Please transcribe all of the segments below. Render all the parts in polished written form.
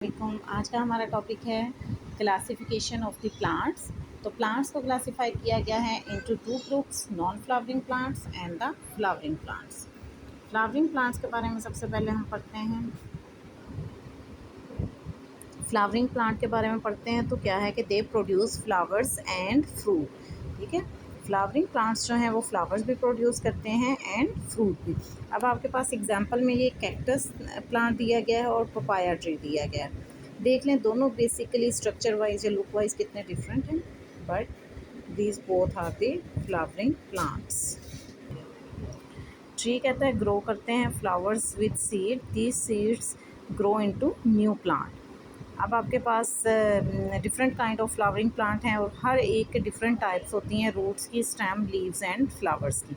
आज का हमारा टॉपिक है क्लासिफिकेशन ऑफ द प्लांट्स। तो प्लांट्स को क्लासिफाई किया गया है into two groups, non flowering plants and the flowering plants. Flowering plants के बारे में सबसे पहले हम पढ़ते हैं। फ्लावरिंग प्लांट के बारे में पढ़ते हैं तो क्या है कि they produce flowers and fruit. ठीक है, फ्लावरिंग प्लांट्स जो हैं वो फ्लावर्स भी प्रोड्यूस करते हैं एंड फ्रूट भी। अब आपके पास एग्जांपल में ये कैक्टस प्लांट दिया गया है और पपाया ट्री दिया गया है। देख लें दोनों बेसिकली स्ट्रक्चर वाइज या लुक वाइज कितने डिफरेंट हैं, but these both are the flowering plants. Tree कहता है ग्रो करते हैं flowers with seed, these seeds grow into new plant. अब आपके पास different kind of flowering plant हैं और हर एक के डिफरेंट टाइप्स होती हैं, रूट्स की, स्टेम, लीव्स एंड फ्लावर्स की।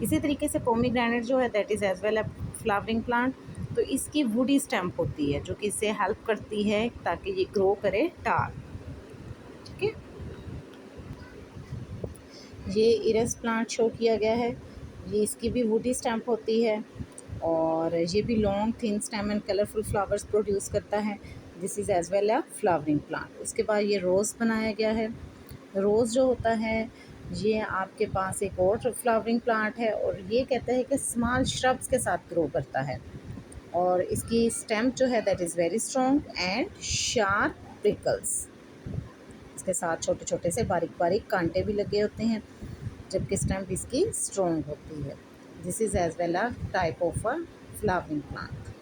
इसी तरीके से पोमीग्रेनेट जो है that is as well a flowering plant. तो इसकी वुडी स्टेम्प होती है जो कि इससे हेल्प करती है ताकि ये ग्रो करे टाल। ठीक है, ये इरस प्लांट शो किया गया है, ये इसकी भी वुडी स्टेम्प होती है और ये भी long thin stem and colourful flowers produce करता है। This is as well a flowering plant. उसके बाद ये रोज़ बनाया गया है। रोज़ जो होता है ये आपके पास एक और फ्लावरिंग प्लांट है और ये कहता है कि स्मॉल श्रब्स के साथ ग्रो करता है और इसकी स्टेम जो है that is very strong and sharp prickles. इसके साथ छोटे छोटे से बारीक बारीक कांटे भी लगे होते हैं जबकि स्टेम इसकी स्ट्रॉन्ग होती है। This is as well a type of a flowering plant.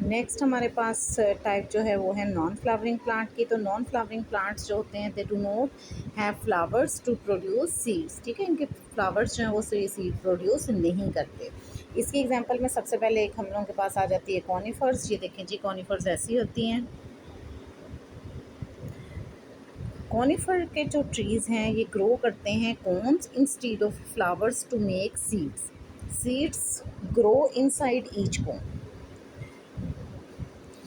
Next हमारे पास टाइप जो है वो है नॉन फ्लावरिंग प्लांट की। तो नॉन फ्लावरिंग प्लांट्स जो होते हैं they do not have flowers to produce seeds. ठीक है, इनके फ्लावर्स जो हैं वो सीड प्रोड्यूस नहीं करते। इसके एग्जांपल में सबसे पहले एक हम लोगों के पास आ जाती है कॉनिफर्स। ये देखें जी, कॉनिफर्स ऐसी होती हैं। कॉनिफर के जो ट्रीज़ हैं ये ग्रो करते हैं cones instead of flowers to make seeds. Seeds grow inside each cone.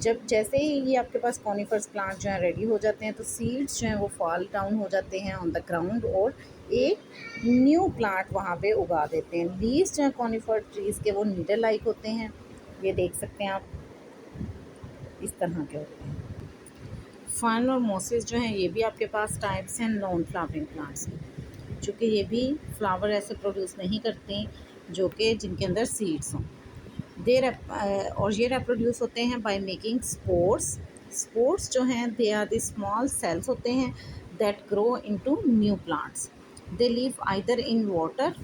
जब जैसे ही ये आपके पास कॉनिफर्स प्लांट जो हैं रेडी हो जाते हैं तो सीड्स जो हैं वो फॉल डाउन हो जाते हैं ऑन द ग्राउंड और एक न्यू प्लांट वहाँ पे उगा देते हैं। लीव्स जो हैं कॉनिफर ट्रीज़ के वो नीडल लाइक होते हैं, ये देख सकते हैं आप, इस तरह के होते हैं। फर्न और मोसेस जो हैं ये भी आपके पास टाइप्स हैं नॉन फ्लावरिंग प्लांट्स में, चूँकि ये भी फ्लावर ऐसे प्रोड्यूस नहीं करते जो कि जिनके अंदर सीड्स हों। और ये रेप्रोड्यूस होते हैं बाय मेकिंग स्पोर्स। स्पोर्स जो हैं they are the small cells होते हैं that grow into new plants. They live either in water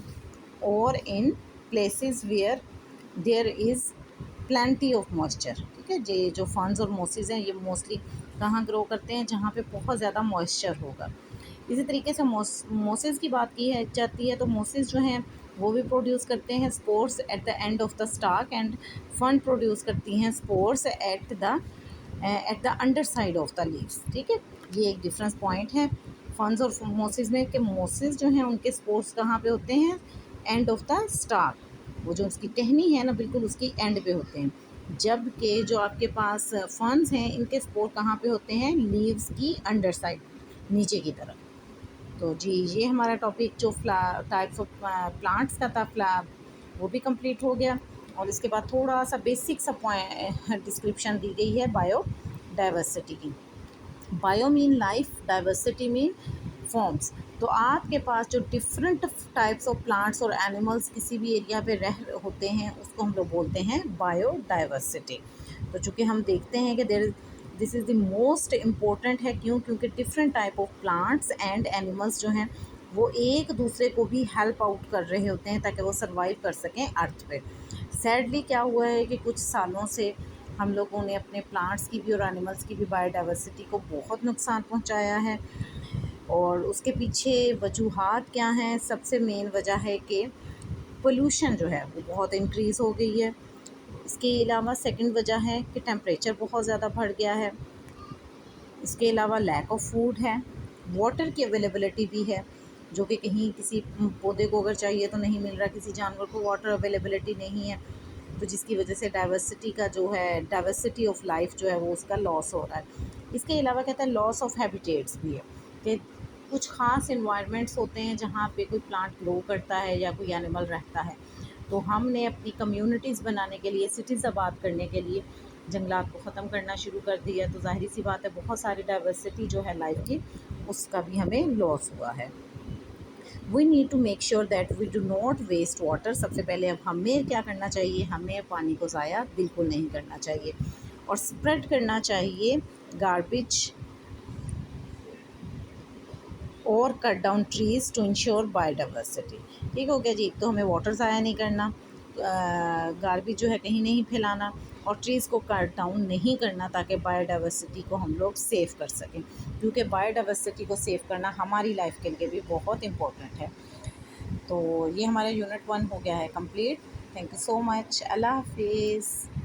or in places where there is plenty of moisture. ठीक है, ये जो फर्न्स और मोसेस हैं ये मोस्टली कहाँ ग्रो करते हैं, जहाँ पे बहुत ज़्यादा मॉइस्चर होगा। इसी तरीके से मोसेस की बात की है जाती है तो मोसेस जो हैं वो भी प्रोड्यूस करते हैं spores at the end of the stock end fund produce करती हैं spores at the under side of the leaves. ठीक है, ये एक डिफरेंस पॉइंट है फंड्स और मोसेस में कि मोसेस जो हैं उनके स्पोर्स कहाँ पे होते हैं, एंड ऑफ द स्टाक। वो जो उसकी टहनी है ना बिल्कुल उसकी एंड पे होते हैं, जबकि जो आपके पास फंड्स हैं इनके स्पोर कहाँ पे होते हैं, लीव्स की अंडर साइड, नीचे की तरफ। तो जी ये हमारा टॉपिक जो टाइप्स ऑफ प्लांट्स का था वो भी कंप्लीट हो गया। और इसके बाद थोड़ा सा बेसिक सा डिस्क्रिप्शन दी गई है बायो डाइवर्सिटी की। Bio mean life, diversity mean forms. तो आपके पास जो डिफरेंट टाइप्स ऑफ प्लांट्स और एनिमल्स किसी भी एरिया पे रह होते हैं उसको हम लोग बोलते हैं बायो डाइवर्सिटी। तो चूँकि हम देखते हैं कि this is the most important है, क्योंकि different type of plants and animals जो हैं वो एक दूसरे को भी हेल्प आउट कर रहे होते हैं ताकि वो सर्वाइव कर सकें अर्थ पे। सैडली क्या हुआ है कि कुछ सालों से हम लोगों ने अपने प्लांट्स की भी और एनिमल्स की भी बायोडाइवर्सिटी को बहुत नुकसान पहुंचाया है। और उसके पीछे वजूहात क्या हैं, सबसे मेन वजह है कि पोल्यूशन जो है वो बहुत इंक्रीज़ हो गई है। इसके अलावा सेकंड वजह है कि टेम्परेचर बहुत ज़्यादा बढ़ गया है। इसके अलावा लैक ऑफ फूड है, वाटर की अवेलेबिलिटी भी है, जो कि कहीं किसी पौधे को अगर चाहिए तो नहीं मिल रहा, किसी जानवर को वाटर अवेलेबिलिटी नहीं है, तो जिसकी वजह से डाइवर्सिटी का जो है डाइवर्सिटी ऑफ लाइफ जो है वो उसका लॉस हो रहा है। इसके अलावा कहता है लॉस ऑफ हैबिटेट्स भी है कि कुछ ख़ास इन्वायरमेंट्स होते हैं जहाँ पे कोई प्लांट ग्रो करता है या कोई एनिमल रहता है, तो हमने अपनी कम्युनिटीज़ बनाने के लिए, सिटीज़ आबाद करने के लिए जंगलात को ख़त्म करना शुरू कर दिया, तो ज़ाहिर सी बात है बहुत सारी डाइवर्सिटी जो है लाइफ की उसका भी हमें लॉस हुआ है। We need to make sure that we do not waste water. सबसे पहले अब हमें क्या करना चाहिए, हमें पानी को ज़ाया बिल्कुल नहीं करना चाहिए और स्प्रेड करना चाहिए गार्बेज और cut down trees to ensure biodiversity. ठीक हो गया जी। एक तो हमें वाटर ज़ाया नहीं करना, गार्बेज जो है कहीं नहीं फैलाना, और ट्रीज़ को कट डाउन नहीं करना ताकि बायोडाइवर्सिटी को हम लोग सेव कर सकें, क्योंकि बायोडाइवर्सिटी को सेव करना हमारी लाइफ के लिए भी बहुत इम्पोर्टेंट है। तो ये हमारा यूनिट 1 हो गया है कंप्लीट। Thank you so much. अल्लाह हाफिज़।